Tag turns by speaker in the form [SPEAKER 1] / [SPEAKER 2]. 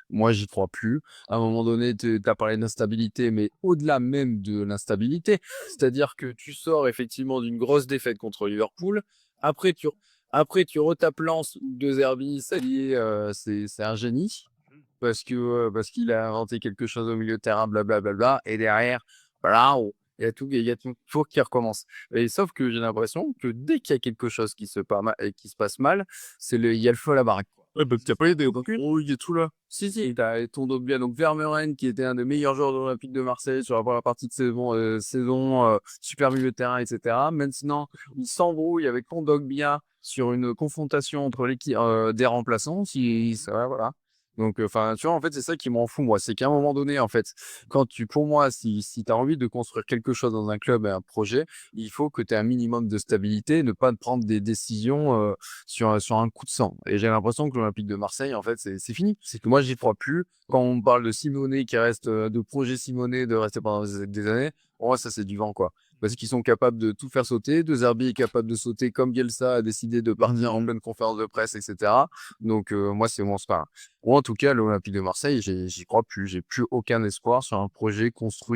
[SPEAKER 1] Moi, j'y crois plus. À un moment donné, tu as parlé d'instabilité, mais au-delà même de l'instabilité, c'est-à-dire que tu sors effectivement d'une grosse défaite contre Liverpool. Après, tu retapes Lens, 2 Zerbi, ça y est, c'est un génie parce qu'il a inventé quelque chose au milieu de terrain, blablabla, et derrière, voilà, il y a tout qui recommence. Et sauf que j'ai l'impression que dès qu'il y a quelque chose qui se passe mal, il y a le feu à la baraque, quoi.
[SPEAKER 2] Ouais, bah, tu pas aidé donc oh, il est tout là.
[SPEAKER 1] Si, t'as ton Dogbia, donc Vermeuren, qui était un des meilleurs joueurs de l'Olympique de Marseille sur la première partie de saison, super milieu de terrain, etc. Maintenant, il s'embrouille avec Kondogbia sur une confrontation entre l'équipe des remplaçants. Ouais, voilà. Donc, enfin, tu vois, en fait, c'est ça qui m'en fout, moi. C'est qu'à un moment donné, en fait, pour moi, si tu as envie de construire quelque chose dans un club et un projet, il faut que tu aies un minimum de stabilité, ne pas prendre des décisions sur un coup de sang. Et j'ai l'impression que l'Olympique de Marseille, en fait, c'est fini. C'est que moi, j'y crois plus. Quand on parle de Simonet qui reste, de projet Simonet, de rester pendant des années, pour moi, ça, c'est du vent, quoi. Parce qu'ils sont capables de tout faire sauter. De Zerbi est capable de sauter comme Bielsa a décidé de partir en pleine conférence de presse, etc. Donc, moi, c'est mon spa. Ou en tout cas, l'Olympique de Marseille, j'y crois plus. J'ai plus aucun espoir sur un projet construit